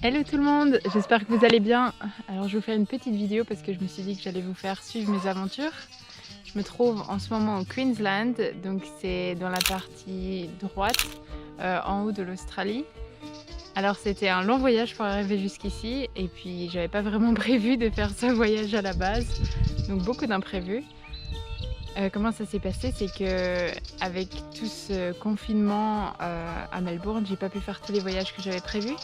Hello tout le monde, j'espère que vous allez bien. Alors je vais vous faire une petite vidéo parce que je me suis dit que j'allais vous faire suivre mes aventures. Je me trouve en ce moment au Queensland, donc c'est dans la partie droite, en haut de l'Australie. Alors c'était un long voyage pour arriver jusqu'ici et puis j'avais pas vraiment prévu de faire ce voyage à la base, donc beaucoup d'imprévus. Comment ça s'est passé, c'est que avec tout ce confinement à Melbourne, j'ai pas pu faire tous les voyages que j'avais prévus.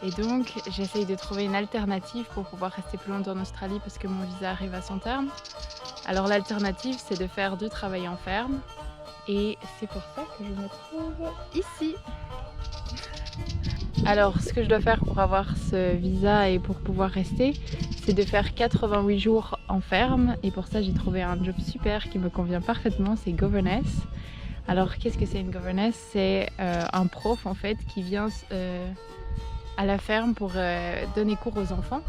Et donc j'essaye de trouver une alternative pour pouvoir rester plus longtemps en Australie parce que mon visa arrive à son terme. Alors l'alternative, c'est de faire du travail en ferme. Et c'est pour ça que je me trouve ici. Alors ce que je dois faire pour avoir ce visa et pour pouvoir rester, c'est de faire 88 jours en ferme. Et pour ça j'ai trouvé un job super qui me convient parfaitement, c'est governess. Alors qu'est-ce que c'est une governess? C'est un prof en fait qui vient à la ferme pour donner cours aux enfants.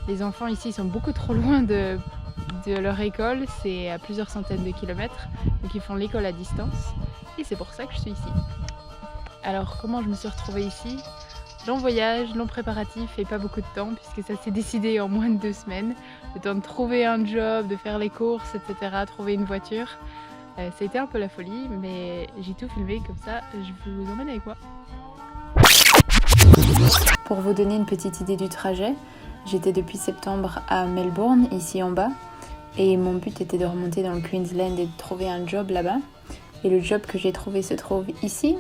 Les enfants ici sont beaucoup trop loin de leur école, c'est à plusieurs centaines de kilomètres, donc ils font l'école à distance et c'est pour ça que je suis ici. Alors comment je me suis retrouvée ici? Long voyage, long préparatif et pas beaucoup de temps puisque ça s'est décidé en moins de 2 semaines. Le temps de trouver un job, de faire les courses, etc., trouver une voiture. Ça a été un peu la folie, mais j'ai tout filmé comme ça, je vous emmène avec moi. Pour vous donner une petite idée du trajet, j'étais depuis septembre à Melbourne, ici en bas, et mon but était de remonter dans le Queensland et de trouver un job là-bas. Et le job que j'ai trouvé se trouve ici.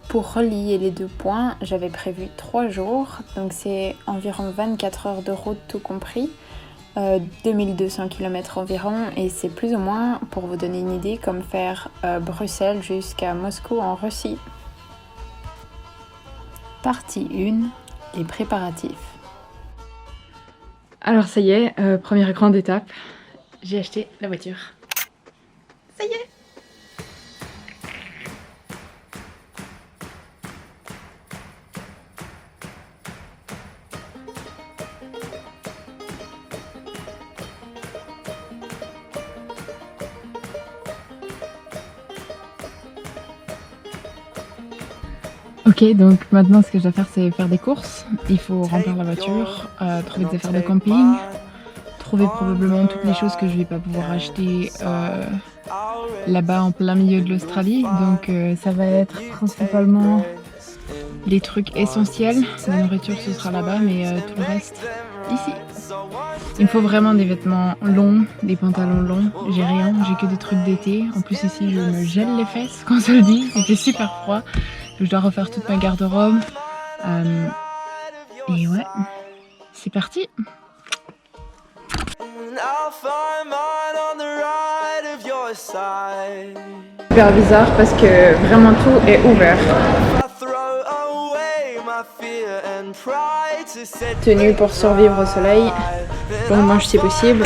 Pour relier les deux points, j'avais prévu 3 jours, donc c'est environ 24 heures de route tout compris, 2200 km environ, et c'est plus ou moins, pour vous donner une idée, comme faire Bruxelles jusqu'à Moscou en Russie. Partie 1, les préparatifs. Alors ça y est, première grande étape, j'ai acheté la voiture. Ça y est! Ok, donc maintenant ce que je dois faire c'est faire des courses. Il faut remplir la voiture, trouver des affaires de camping, trouver probablement toutes les choses que je vais pas pouvoir acheter là-bas en plein milieu de l'Australie. Donc ça va être principalement les trucs essentiels. La nourriture ce sera là-bas, mais tout le reste ici. Il me faut vraiment des vêtements longs, des pantalons longs. J'ai rien, j'ai que des trucs d'été. En plus ici je me gèle les fesses quand ça le dit, il fait super froid. Je dois refaire toute ma garde-robe. Et ouais, c'est parti. Super bizarre parce que vraiment tout est ouvert. Tenue pour survivre au soleil, longue manche si possible.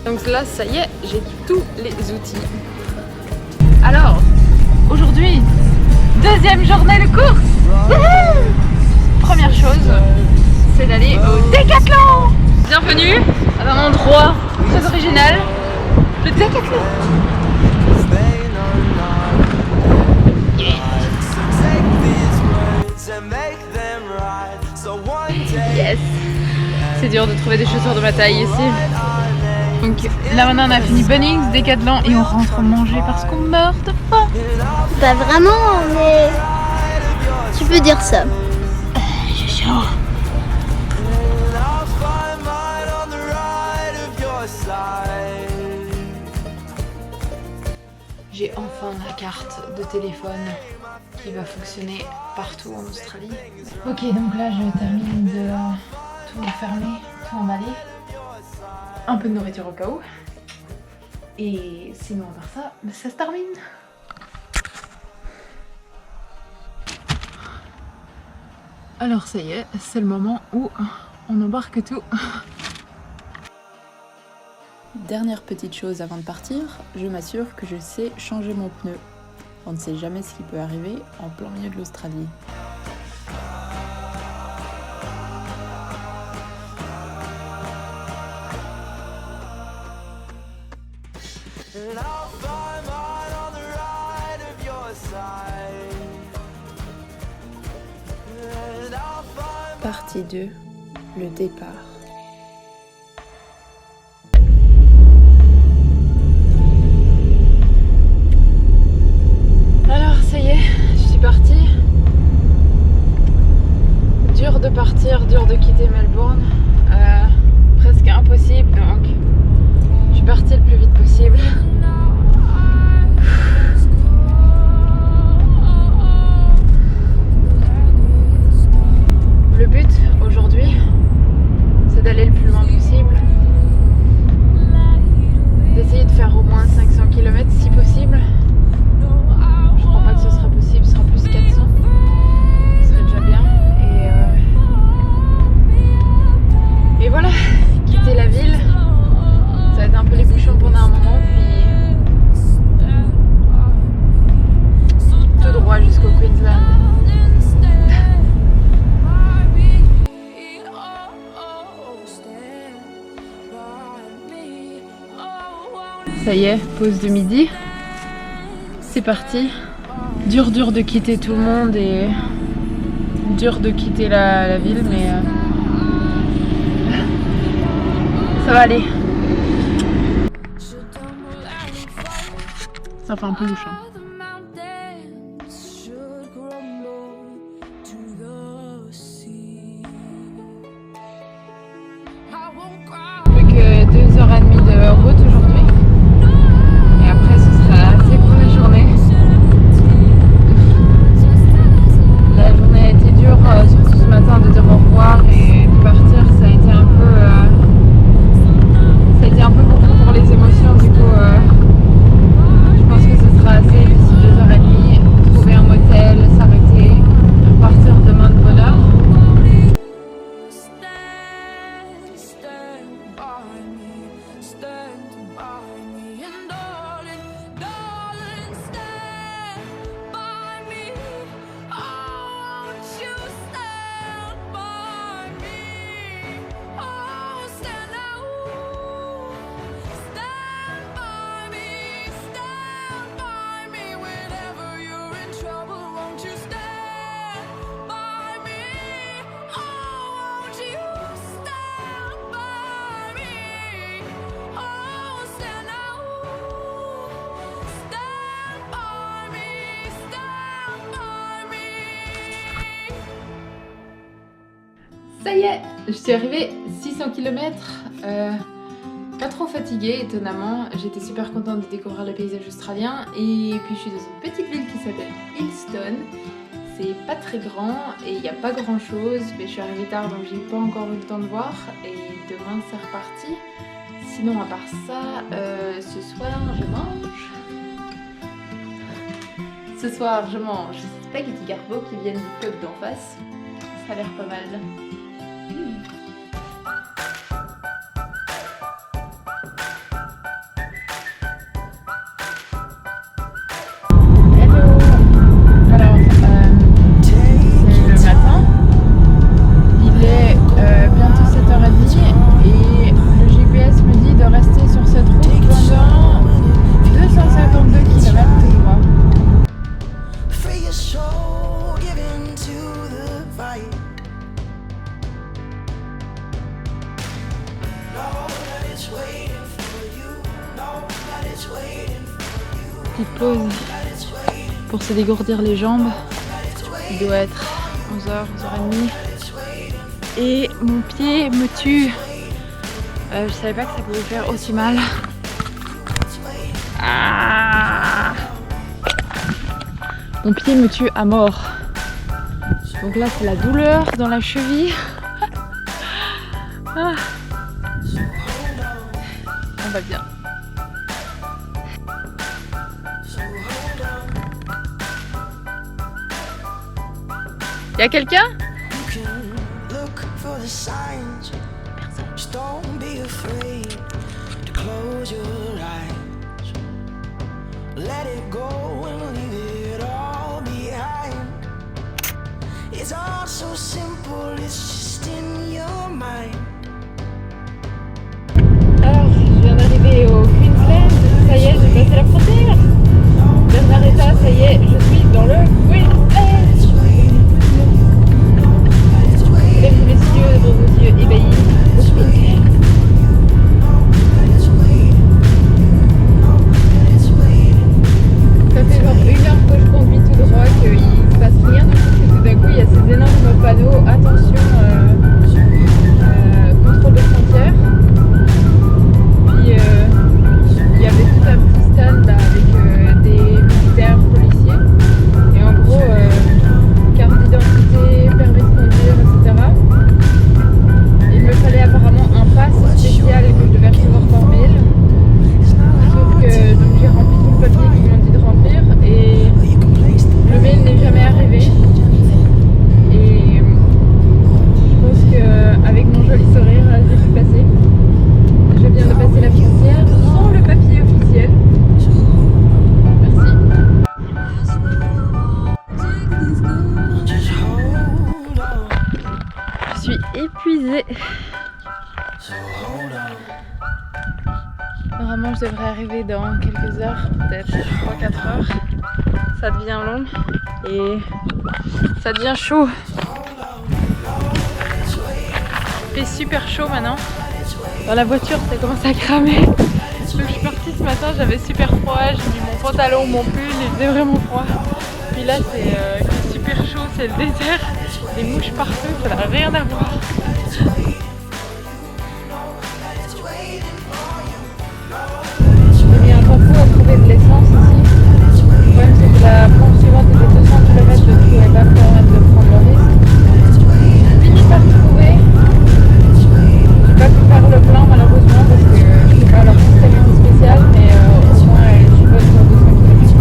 Donc là, ça y est, j'ai tous les outils. Alors, aujourd'hui, deuxième journée de course. Première chose, c'est d'aller au Décathlon. Bienvenue à un endroit très original, le Décathlon. Yes. C'est dur de trouver des chaussures de ma taille ici. Donc là maintenant on a fini Bunnings, Décathlon et on rentre manger parce qu'on meurt de faim. Pas vraiment, mais tu peux dire ça. J'ai chaud. J'ai enfin la carte de téléphone qui va fonctionner partout en Australie. Ok, donc là je termine de tout fermer, tout emballer. Un peu de nourriture au cas où. Et sinon à part ça, ça se termine. Alors ça y est, c'est le moment où on embarque tout. Dernière petite chose avant de partir, je m'assure que je sais changer mon pneu. On ne sait jamais ce qui peut arriver en plein milieu de l'Australie. Partie 2, le départ. Alors ça y est, je suis partie. Dur de partir, dur de quitter Melbourne. Presque impossible, donc je suis partie le plus vite possible. Le but aujourd'hui, c'est d'aller le plus loin possible, d'essayer de faire au moins 500 km si possible. Je crois pas que ce sera possible, ce sera plus 400, ce serait déjà bien. Et voilà, quitter la ville, ça va être un peu les bouchons pendant un moment, puis tout droit jusqu'au Queensland. Ça y est, pause de midi, c'est parti. Dur de quitter tout le monde et dur de quitter la ville, mais ça va aller. Ça fait un peu louche, hein. Plus que 2h30 de route aujourd'hui. Et après ce sera assez pour la journée. La journée a été dure, surtout ce matin, de dire au revoir et de partir. Ça a été un peu beaucoup pour les émotions. Du coup, je pense que ce sera assez d'ici 2h30. Trouver un motel, s'arrêter, repartir demain de bonne heure. Ça y est, je suis arrivée 600 km, pas trop fatiguée étonnamment, j'étais super contente de découvrir le paysage australien et puis je suis dans une petite ville qui s'appelle Hillston. C'est pas très grand et il n'y a pas grand chose, mais je suis arrivée tard donc j'ai pas encore eu le temps de voir et demain c'est reparti. Sinon à part ça, ce soir je mange. Ce soir je mange spaghetti garbo qui viennent du pub d'en face, ça a l'air pas mal. Petite pause pour se dégourdir les jambes. Il doit être 11h, 11h30. Et mon pied me tue. Je savais pas que ça pouvait faire aussi mal. Ah, mon pied me tue à mort. Donc là c'est la douleur dans la cheville. Ah. On va bien. Y'a quelqu'un? Alors, je viens d'arriver au Queensland. Ça y est, j'ai Ça y est, je suis dans le Queensland. Mesdames et messieurs, dans vos yeux ébahis, au Queensland. Ça fait genre 1 heure que je conduis tout droit, qu'il se passe rien du tout, et tout d'un coup il y a ces énormes panneaux, attention, contrôle de frontières. Puis il y avait tout un petit stand là avec des militaires, policiers, et en gros carte d'identité, permis de conduire, etc. Il me fallait apparemment un pass spécial que je devais recevoir par mail. Sauf que donc j'ai rempli tout le papier qu'ils m'ont dit de remplir et le mail n'est jamais arrivé. Et je pense qu'avec mon joli sourire, j'ai pu passer. Je viens de passer la frontière sans le papier officiel. Merci. Je suis épuisée. Normalement, je devrais arriver dans quelques heures, peut-être 3-4 heures. Ça devient long et ça devient chaud. Il fait super chaud maintenant. Dans la voiture, ça commence à cramer. Donc je suis partie ce matin, j'avais super froid. J'ai mis mon pantalon, mon pull, il faisait vraiment froid. Puis là, c'est super chaud, c'est le désert. Des mouches partout, ça n'a rien à voir. J'ai mis un temps fou à trouver de l'essence ici. Le problème c'est que la pompe suivante était 200 km, je ne pouvais pas permettre de prendre le risque. J'ai fini par trouver. J'ai pas pu faire le plein malheureusement parce que je sais pas leur système spécial, mais au moins je suis bonne pour 200 km.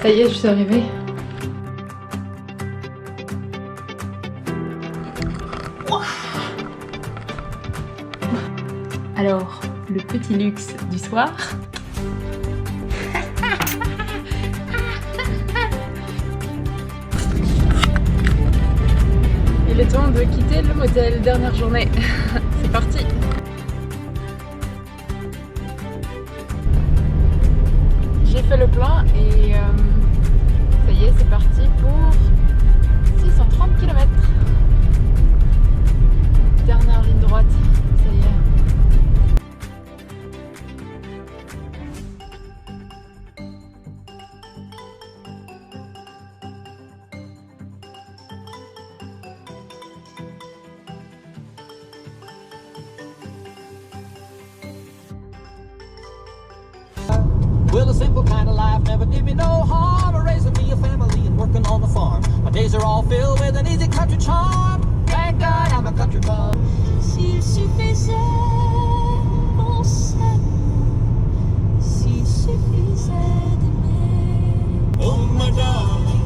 Ça y est, je suis arrivée. Alors, le petit luxe du soir. Il est temps de quitter le motel, dernière journée. C'est parti. J'ai fait le plein et ça y est, c'est parti pour 630 km. Dernière ligne droite, ça y est. Well, a simple kind of life never did me no harm. Raising me a family and working on the farm. My days are all filled with an easy country charm. Thank God I'm a country boy. S'il suffisait, mon sang, s'il suffisait d'aimer. Oh my darling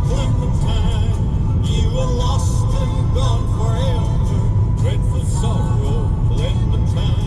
Clementine, you are lost and gone forever. Dreadful sorrow, Clementine.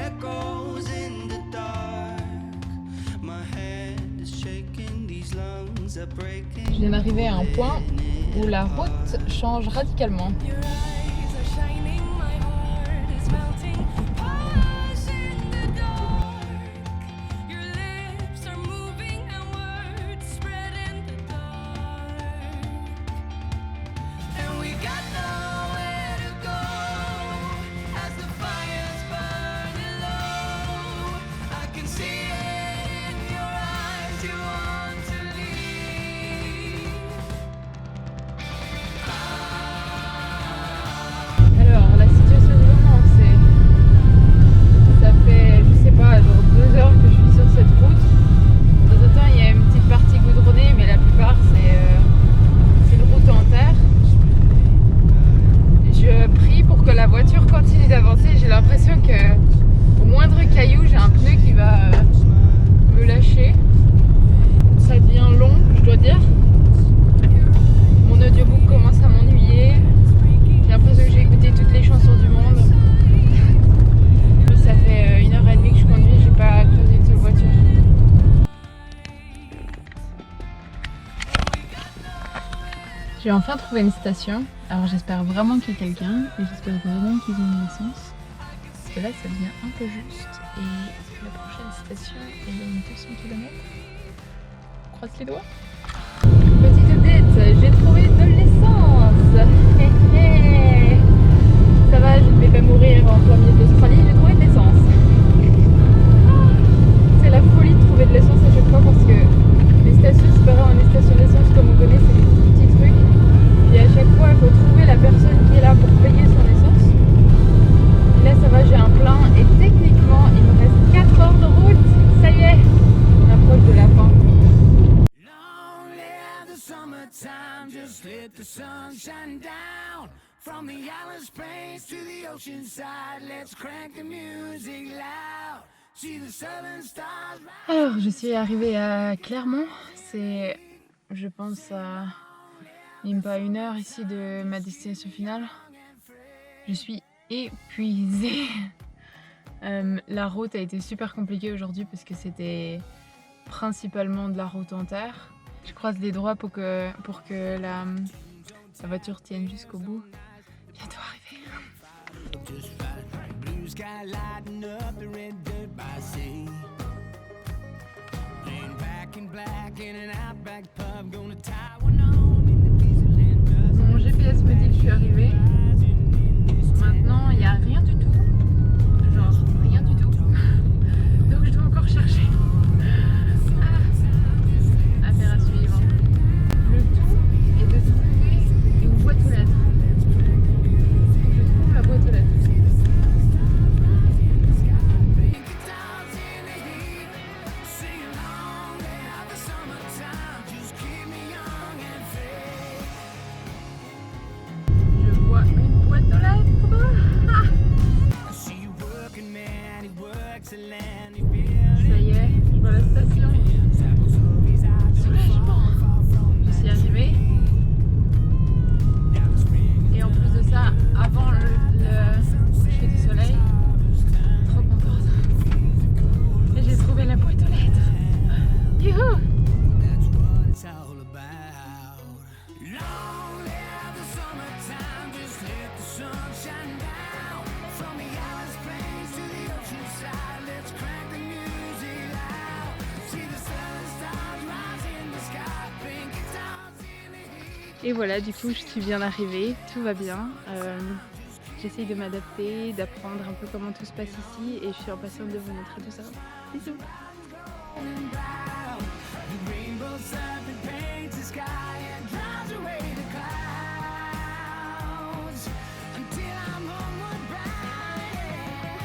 echo Je viens d'arriver à un point où la route change radicalement. J'ai enfin trouvé une station, alors j'espère vraiment qu'il y a quelqu'un et j'espère vraiment qu'ils ont une essence parce que là ça devient un peu juste et la prochaine station est à une 200 km. On croise les doigts. Petite update, j'ai trouvé de l'essence. Ça va, je ne vais pas mourir en plein milieu de l'Australie, j'ai trouvé de l'essence. C'est la folie de trouver de l'essence à chaque fois parce que les stations, c'est pas grave, les stations d'essence comme on connaît, c'est des tout petits trucs. Et à chaque fois, il faut trouver la personne qui est là pour payer son essence. Et là, ça va, j'ai un plein et techniquement, il me reste 4 heures de route. Ça y est, on approche de la fin. Alors, je suis arrivée à Clermont. C'est, je pense, à même pas 1 heure ici de ma destination finale. Je suis épuisée. La route a été super compliquée aujourd'hui parce que c'était principalement de la route en terre. Je croise les doigts pour que la voiture tienne jusqu'au bout. Bientôt arrivé. Mon GPS me dit que je suis arrivée. Maintenant, il n'y a rien du tout. Genre, rien du tout. Donc, je dois encore chercher. Affaire à suivre. Le tout est de trouver une boîte aux lettres. Je trouve la boîte aux lettres. Ça y est, je vois la station. Soulagement. Je suis arrivée. Et en plus de ça, avant le coucher du soleil, trop contente. Et j'ai trouvé la boîte aux lettres. Youhou! Et voilà, du coup, je suis bien arrivée, tout va bien. J'essaye de m'adapter, d'apprendre un peu comment tout se passe ici et je suis impatiente de vous montrer tout ça. Bisous!